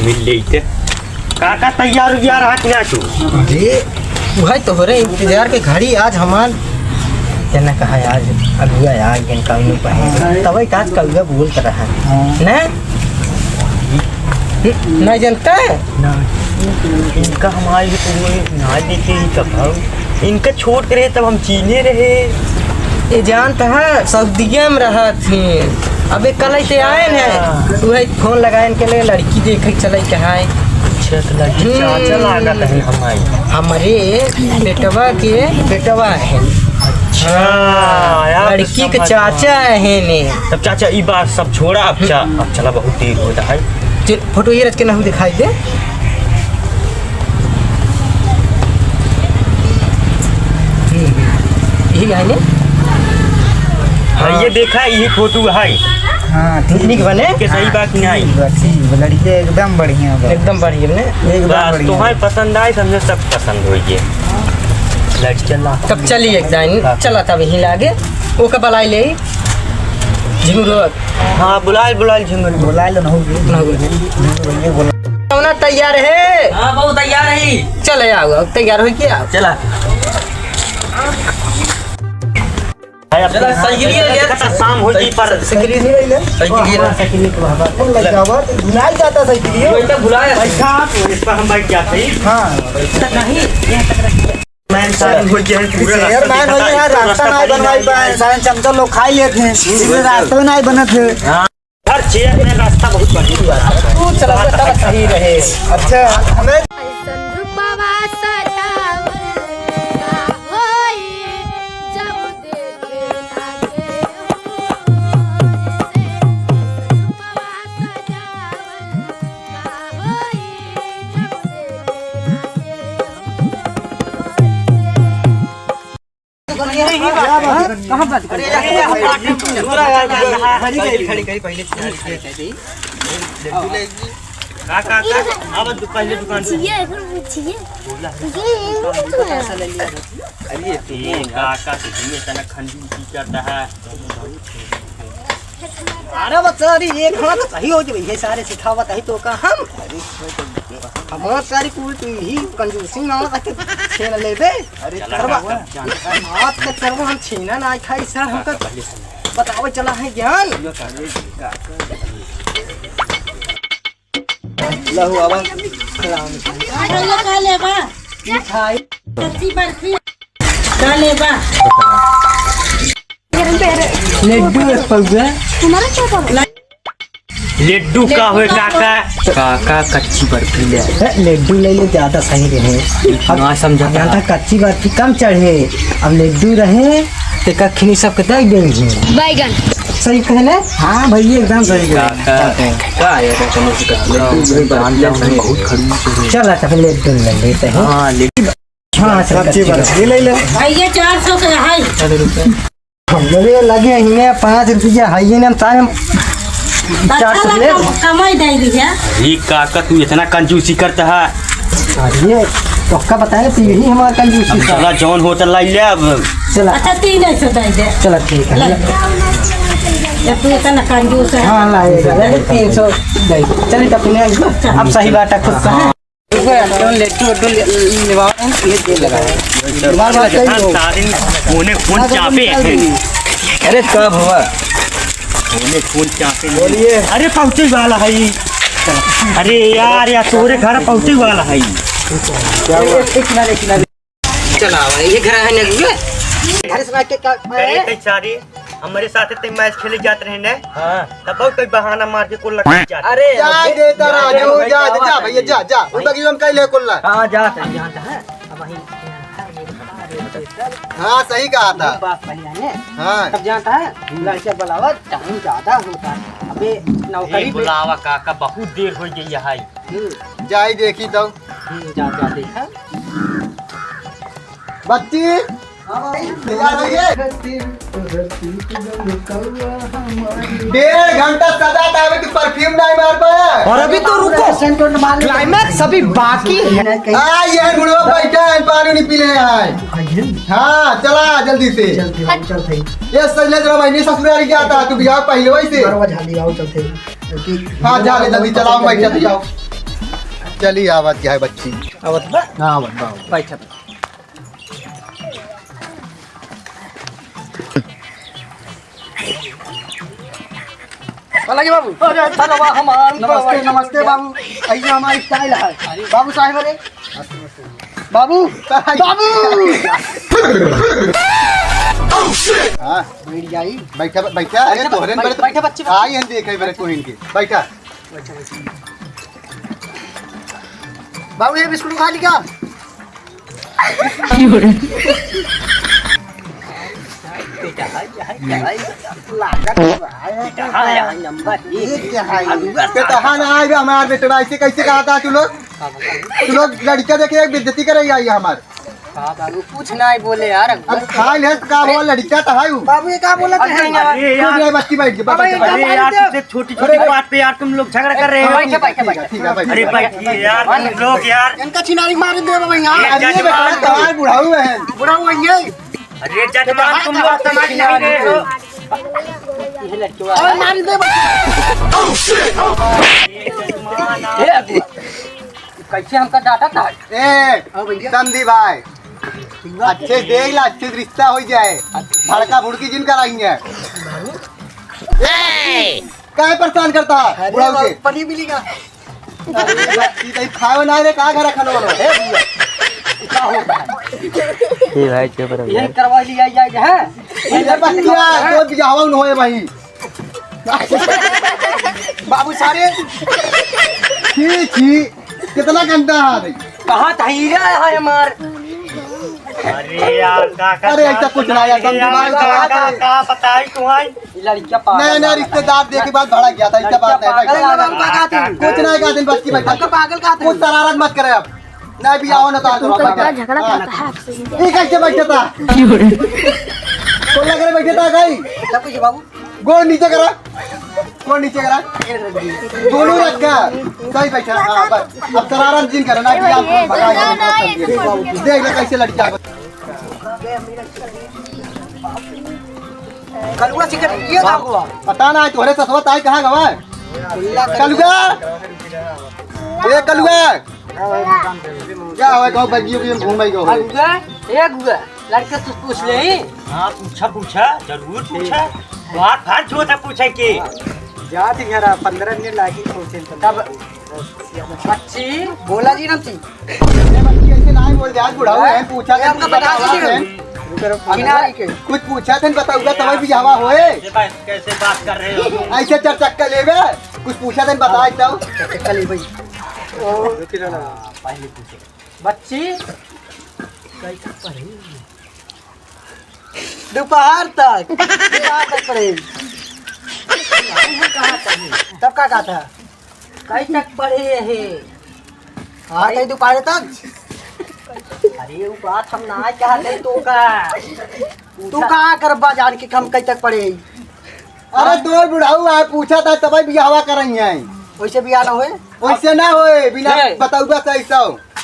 मिल लेते काका तैयार उयार हाथ ना तू अरे वही तो हो रहे इंतजार के घड़ी आज हमार जना कहा आज अगुआ यार गन काम नहीं पाए तब काज कलगा बोल कर रहा है ना नहीं जानता है ना इनका हमारे ना देखे ही कब इनका छोड़ के रहे तब हम चीने रहे ये जानता है सऊदीया में रहा थी अबे कल से आए हैं तू फोन लगाए के लिए लड़की देखे चले कहा अच्छा तो लड़की चाचा लागत है हमारे बेटवा के बेटवा है लड़की के चाचा है ने तब चाचा ये बात सब छोड़ा अब चला बहुत देर हो रहा है फोटो ये रच के ना दिखाई दे यही है ने हाँ ये देखा ये फोटो है हाँ ठीक बने के सही बात नहीं लड़की एकदम बढ़िया एकदम बढ़िया ने तुम्हारे पसंद आए समझो सब पसंद हो गए लड़की चला तब चलिए एक दिन चला तब यहीं लागे वो कब बुलाई ले झिंगुर हाँ बुलाए झिंगुर बुला लो ना तैयार है हाँ बहुत तैयार है चले आओ तैयार हो क्या चला शाम हो जी पर साइकिल नहीं ले साइकिल को बाबा कौन लग जावा भुला जाता साइकिल वो तो भुलाया अच्छा तो इस पर हम बैठ जाते हैं हां नहीं मैन साइन हो गया है यार मैन हो गया रास्ता नहीं बनवाई पाए साइन चमचा लोग खाई लेते हैं इसलिए रास्ता नहीं बना थे हां हर चेयर में रास्ता बहुत बढ़िया है तू चला तब सही रहे अच्छा हमें कहाँ बात कर रहे खड़ी पहले काका अब पहले दुकान से अरे ये काका से धीमे तना खंडी की करता है अरे बच्चा अरे ये खाना तो सही हो जाए ये सारे सिखावत है तो का हम हमार सारी कुल तू ही कंजूसी ना तक छेन ले दे अरे करवा हाथ का करवा हम छीना ना खाई सर हमका बताओ चला है ज्ञान लहू अब खिलाओ का ले बा मिठाई कच्ची बर्फी का ले बा लड्डू पौवा तुम्हारा क्या प्रॉब्लम लड्डू का हुए काका कच्ची बर्फी ले लड्डू ले ले ज्यादा सही रहे अब ना समझा था कच्ची बर्फी कम चढ़े अब लड्डू रहे तो कखनी सब के दे देंगे बैगन सही कहले हाँ भैया एकदम सही का आया बहुत खड़ी चल तब लड्डू ले लेते हैं हां लेकिन हाँ कच्ची बर्फी ले ले भैया 400 का है हम लोग लगे हैं 5 रुपया है ये ना टाइम 400 ले कमाई दे दीजिए ये काका तू इतना कंजूसी करता है अरे तो का बताए तो यही हमारा कंजूसी चला जॉन होटल लाई ले अब चला अच्छा 300 दे दे चला ठीक है जब तू इतना कंजूस है हाँ लाएगा 300 दे चलिए तो अपने अब सही बात है खुद से लड्डू लेवा ले लगाया मोने फोन चापे अरे कब हुआ मोने फोन चापे बोलिए अरे पहुंचे वाला है अरे यार तोरे घर पहुंचे वाला है चला ये घर है ना घर से के अरे सारे हमारे साथ ते मैच खेले जाते रहे ने हां तब बहुत कोई बहाना मार के कुल लगा अरे जा देता राजू जा भैया जा उन बगी हम कह ले कुल हां जाता है अब वही हाँ सही कहा था बात पहले है हाँ तब जानता है लड़के बुलावा टाइम ज्यादा होता है अबे नौकरी बुलावा काका बहुत देर हो गई है जाई देखी तो जा देखा बच्ची डेढ़ घंटा सजा था अभी तू परफ्यूम नहीं मार पाया और अभी तो रुको क्लाइमैक्स अभी बाकी है। हाँ ये बुढ़वा बैठा है पानी नहीं पी रहे हैं। हाँ चला जल्दी से ये सजले जरा महीने ससुराल क्या था तू बिहार पहले वही से हाँ जा ले जल्दी चलाओ बैठा तो जाओ चली आवत क्या है बच्ची। आवत बा हाँ आवत बा। बैठा अलग बाबू चलो बा हमार नमस्ते नमस्ते बाबू ऐसे हमारी स्टाइल है बाबू साहब अरे बाबू बाबू हाँ बैठ जाई बैठा बैठा अरे तोहरे न बड़े बैठा बच्चे आई हम देखे बड़े कोहिन के बैठा। बाबू ये बिस्कुट खा ली क्या कहा ना आए हमारे बेटा ऐसे कैसे कहा था तू लोग लड़का देखे बेइज्जती करे आई हमार। बाबू कुछ नहीं बोले यार अब खाई है का वो लड़का तो है बाबू ये क्या बोला अरे यार बच्ची बैठ गई अरे यार तुमसे छोटी छोटी बात पे यार तुम लोग झगड़ा कर रहे हो। ठीक है अरे बैठिए यार तुम लोग यार। इनका चिनारी मार दे बाबू यहाँ अरे बेटा बुढ़ाऊ है बुरा हुआ ये अरे जजमान तुम लोग समझ नहीं रहे हो। ये लड़के और मार दे कैसे हमका डाटा था ए समझी भाई अच्छे देख ला अच्छे रिश्ता हो जाए भड़का भुड़की जिन कराएंगे क्या परेशान करता है बुढ़ाऊ से पनी मिलेगा खाओ ना रे कहाँ घर खानो ये करवा लिया जाए है ये बच्चिया तो बियाह न होए भाई बाबू सारे छी छी कितना गंदा है भाई। कहाँ था हीरा है हमार अरे यार काका अरे ऐसा कुछ ना यार समझी भाई का बताई तुम्हारी लड़कियां पागल नहीं नहीं रिश्तेदार देखे बाद भाड़ा गया था इसका बात नहीं कुछ नहीं का दिन बच्ची बैठा पागल का कुछ शरारत मत करे अब नहीं भी आओ ना तो झगड़ा करता है आपसे ये कैसे बैठा था कौन लग बैठे था गई सब कुछ बाबू गोड़ नीचे करा गोड़ नीचे करा दोनों रखा सही बैठा हाँ बस अब शरारत जिन करे ना भी आप भगाई देख ले कैसे लड़का कलुआ चिकन ये बाबू पता ना तोहरे ससुर ताई कहाँ गवा कलुआ ए कलुआ क्या हुआ गाँव बजियो के घूम गो गुगा ए गुगा लड़के तू पूछ ले हाँ पूछा जरूर पूछा बात फाड़ छोटा पूछा के जा थी घर 15 मिनट लागी पहुंचे तब बच्ची बोला जी ना थी कैसे ना बोल दे आज बुढ़ाऊ है पूछा था हमका बता दीजिए कुछ पूछा था बताऊंगा तब भी हवा होए कैसे बात कर रहे हो। ऐसे चक्कर लेवे कुछ पूछा था बता दो चल भाई पहले पूछे बच्ची दोपहर तक पढ़े तब का कहा था कई तक पढ़े है हाँ कई दोपहर तक अरे वो बात हम ना चाहते तो का तू कहाँ कर बाजार के हम कई तक पढ़े अरे दो बुढ़ाऊ है पूछा था तब भी हवा कर रही है वैसे भी आना हुए वैसे ना होए बिना बताऊंगा सही सौ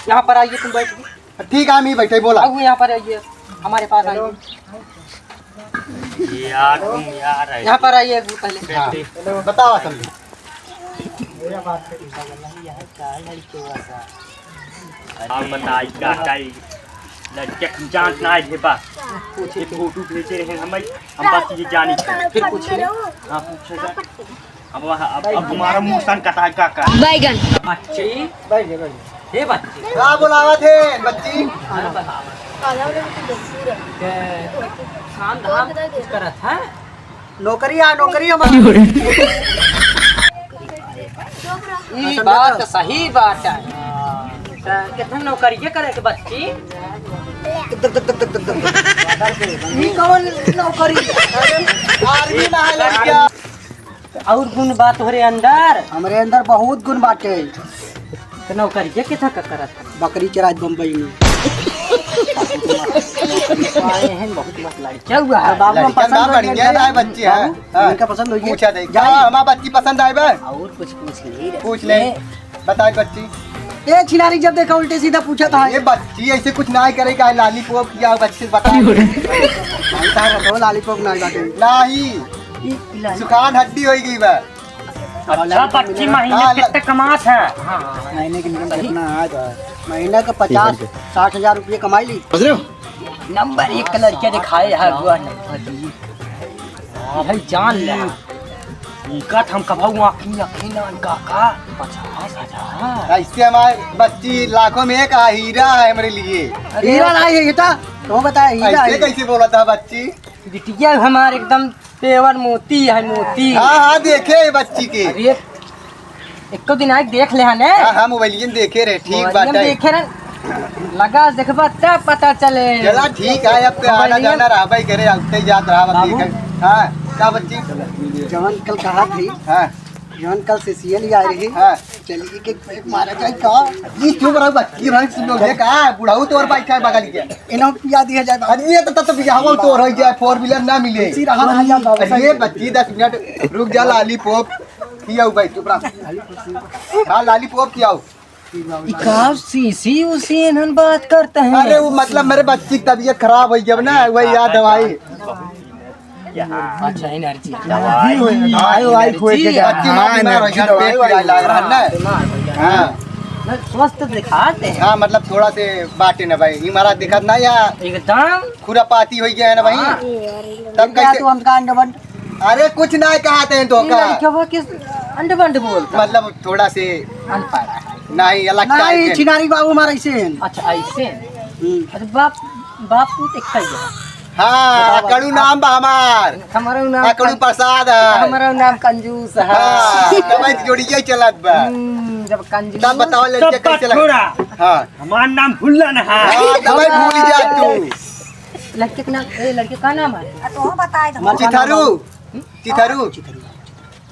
यहाँ पर आइए तुम बैठ ठीक है हम ही बैठे बोला अब यहाँ पर आइए हमारे पास आइए यार तुम यार यहाँ पर आइए पहले हाँ, बताओ समझी आप बताई काका लड़के जान ना है बस ये फोटो भेजे रहे हम बस ये जानी फिर पूछे हाँ पूछेगा अब हमारा मुंह सन कटा है काका बैगन बच्ची हे बच्ची क्या बुलावा थे बच्ची काम धाम करत है नौकरी हमारी ई बात सही बात है कितना नौकरी करे के बच्ची ई कौन नौकरी आर्मी ना है लड़किया और गुण बात तोहरे अंदर हमारे अंदर बहुत गुण बाटे तो नौकरी के कितना का करत है बकरी चरात बम्बई में आए हैं बहुत मस्त लड़का हुआ है बाबू हम लड़किया ना बढ़िया है बच्ची है इनका पसंद हो गया पूछा दे क्या हमारा बच्ची पसंद आए बे और कुछ पूछ ले पूछ ले बताए बच्ची ये छिनारी जब देखा उल्टे सीधा पूछा था ये बच्ची ऐसे कुछ ना करेगा लॉलीपॉप किया बच्चे बता लालीपॉप ना बाटे नहीं सुखान हड्डी हो गई बे अच्छा बच्ची महीने हाँ, कितने कमात है? महीने की इनकम कितना आ जाए? महीने का 50-60 हजार रुपये कमाई ली। समझ रहे हो? नंबर 1 का लड़का दिखाए है हुआ नहीं भाई जान ले इका हम कभाऊ आखी यकीनन काका 50,000 ऐसे हमारे बच्ची लाखों में एक हीरा है हमारे लिए। हीरा नहीं है बेटा, तो बताया हीरा ऐसे है। कैसे बोला था बच्ची? बिटिया हमारे एकदम पेवर मोती है मोती। हाँ हाँ देखे बच्ची के। अरे एक तो दिन आके देख ले हने हाँ हाँ मोबाइल देखे रहे। ठीक बात है। देखे ना लगा देखबा तब पता चले। चला ठीक है अब तो आना जाना रहा भाई करे आते जात रहा बाबू। हाँ क्या बच्ची? जवन कल कहा थी, हाँ जवन कल से सीएल आ रही, हाँ चलिए के पेट मारा जाए का ये चुप रहो बच्ची भाई सुन लो ये कहा बुढ़ाऊ तोर बैठा है बगल के। इन्हों पिया दिया जाए बाबू। अरे ये तो बिहाव तो रह जाए 4 व्हीलर ना मिले। इसी रहा रह जाए बाबू। अरे ये बच्ची 10 मिनट रुक जा लॉलीपॉप खियाओ भाई चुप रहो। हाँ लॉलीपॉप खियाओ। इकाव सीसी उसी इन्हन बात करते हैं। अरे वो मतलब मेरे बच्ची की तबीयत खराब हुई जब ना वही याद दवाई अच्छा एनर्जी बच्ची माँ बीमार हो गई पेट पीड़ा लग रहा है ना। हाँ स्वस्थ दिखाते हैं हाँ मतलब थोड़ा से बाटे ना भाई हमारा दिखत ना या एकदम। खुरापाती हो गया है ना भाई तब क्या कैसे? तू हमका अंडवन अरे कुछ ना कहते हैं तो का क्या वो किस अंडे बंड बोलता मतलब थोड़ा से अनपढ़। नहीं अलग नहीं टाइप के। चिनारी बाबू मारा इसे। अच्छा ऐसे अरे बाप तू देखता ही हाँ अकड़ू नाम बा हमार हमारा नाम अकड़ू प्रसाद है। हमारा नाम कंजूस है। हाँ तब जोड़िए चलत बा। जब कंजूस तब बताओ सब लड़के बात कैसे लग। छोड़ा। हाँ हमारा नाम भुल्लन है। हाँ दवाई भूल जा तू। लड़के का नाम लड़के का नाम है चिथारू चिथारू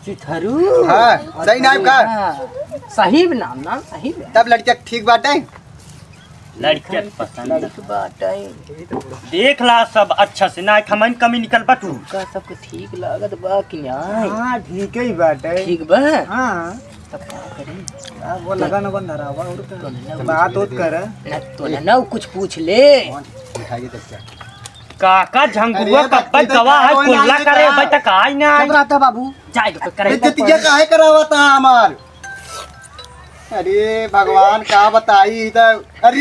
चिथरू। हाँ सही नाम का सही नाम सही तब लड़का ठीक बात है। लड़के पसंद बात है देख ला सब अच्छा से ना खमन कमी निकल बटू। का सबको ठीक लागत बा कि नहीं? हाँ ठीक ही बात है। ठीक बा हाँ तब का करी वो लगा न बंद रहा और तो बात होत कर। ना तो ना कुछ पूछ ले। दिखाइए देखिए। काका झंगुआ अरे कप्पा बच्ची तो गवा है कोई कोल्ला नहीं करे कहा। भाई तक आई ना कब रहता बाबू? जाए तो करे बेइज्जती काहे करावा था हमार? अरे भगवान का बताई इधर। अरे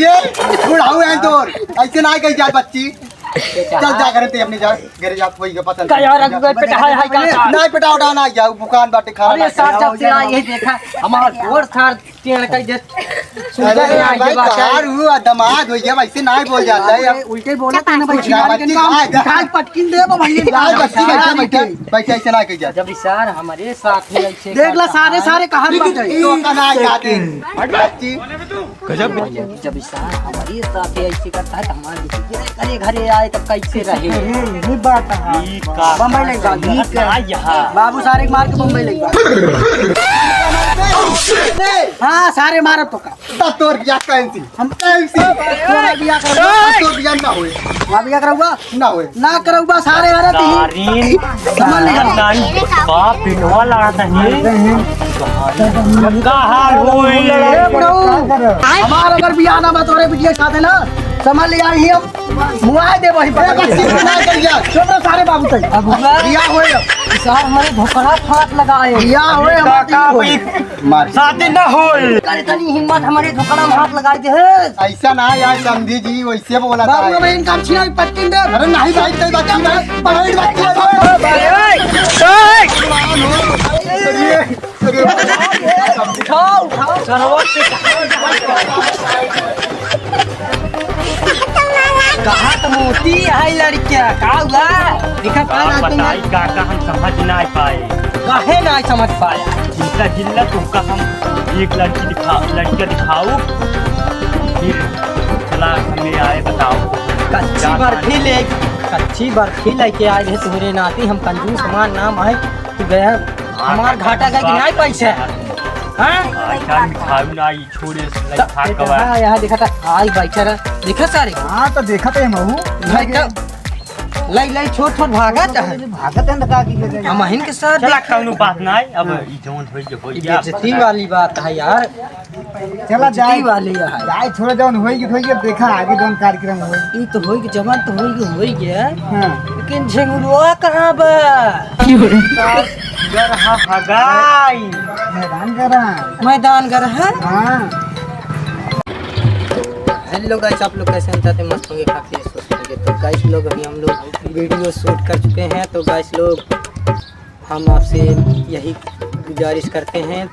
बुढ़ाऊ है तोर ऐसे ना कही जाए बच्ची। चल जा करे ते अपने जा घर जा कोई का पता का यार अगुआ पे हाय हाय का नहीं पेटा उठा ना जाओ दुकान बाटे खाना अरे साथ जब से यही देखा हमार गोर थार टेण कई दे सुंदर अरे आई भाई के बात कार हुआ दमाद हो गया वैसे नहीं बोल जाता है अब उल्टे बोला तूने भाई कुछ ना, चिनारी के बच्ची नाम खाए, दिखाई पटकिन दे भाई। आज बच्ची बैठे बैठे बैठे ऐसे ना कही जाए। जब इशार हमारे साथ ही ऐसे देख ला सारे सारे कहां बात है। तो का ना जाते बच्ची जब इशार हमारे साथ ही ऐसे करता है तो हमारे अरे घरे आए तब कैसे रहे? यही बात है। ई का बम्बई ले जा यहाँ बाबू सारे मार के बम्बई ले जा। हाँ सारे मारो तो का तब तोर बियाह कैंसी हम कैंसी तोरा बियाह कर तोर बियाह ना होए वहां बियाह करऊगा ना होए ना करऊगा सारे अरे ती तारीन समझ ले नानी बाप पिनवा लड़ा नहीं का हाल होई ए बड़ो हमार अगर बियाह ना बतोरे बिटिया के साथ है ना समझ लिया ही हम मुआए दे वही बच्ची को ना कही जा चलो सारे बाबू तई बियाह होए इशार हमारे धोखड़ा फाट लगाए बियाह होए काका हमारी भाई मार शादी ना होई करे तनी हिम्मत हमारे धोखड़ा में हाथ लगाए दे है। ऐसा ना यार समझी जी वैसे बोला था बाबू में इनका छिनारी पटकिन दे। अरे नहीं भाई तेरी बच्ची भाई पढ़ाई बच्ची उठाओ उठाओ कहा तो मोती है लड़किया का हुआ दिखा आप बताई काका हम समझ ना पाए काहे ना समझ पाया? जिल्ला जिल्ला तुमका हम एक लड़की दिखाओ फिर चला हमें आए बताओ कच्ची बर्फी लेके आए थे तुम्हारे नाती हम कंजूस हमार नाम है तू गया हमार घाटा गए कि नहीं पैसे हाँ आचार मिठाई ना ई छोड़े लखा गवा यहाँ देखा था आई बैठा रहा देखा सारे हाँ तो देखा तो महू भाई लई लई छोट छोट भागत है भागत है ना का की हम हिन के साथ चला कौनो बात नहीं अब ई जोन होई जो होई जा बेइज्जती वाली बात है यार चला जाए बेइज्जती वाली है जाए छोड़ जाओ होई कि देखा आगे दोन कार्यक्रम होई। ई तो होई के जवान तो होई गया हां लेकिन झंगुआ कहाँ बा गरहा हगाई मैदान करा। मैदान घर है। हाँ हेलो गाइस, आप लोग कैसे हैं? मस्त होंगे, काफी स्वस्थ होंगे। तो गाइस लोग अभी हम लोग वीडियो शूट कर चुके हैं। तो गाइस लोग हम आपसे यही गुजारिश करते हैं,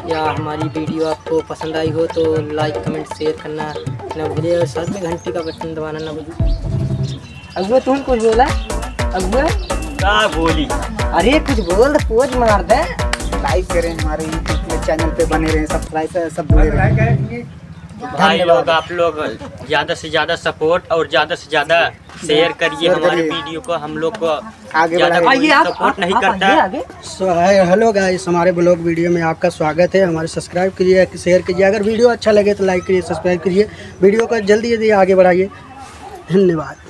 या हमारी वीडियो आपको पसंद आई हो तो लाइक कमेंट शेयर करना ना भूलिए, और साथ में घंटी का बटन दबाना ना भूलिए। अगुआ तुम कुछ बोला? अगुआ का बोली? अरे कुछ बोल, पोज मार दे। लाइक करें, हमारे यूट्यूब चैनल पे बने रहें, सब्सक्राइब सब जुड़े रहें। भाई लोग आप लोग ज़्यादा से ज़्यादा सपोर्ट और ज़्यादा से ज़्यादा शेयर करिए हमारे वीडियो को। हम लोग को आगे ज़्यादा बढ़ाइए। सपोर्ट नहीं करता। सो हेलो गाइस, हमारे ब्लॉग वीडियो में आपका स्वागत है। हमारे सब्सक्राइब करिए, शेयर कीजिए। अगर वीडियो अच्छा लगे तो लाइक करिए, सब्सक्राइब करिए। वीडियो को जल्दी जल्दी आगे बढ़ाइए। धन्यवाद।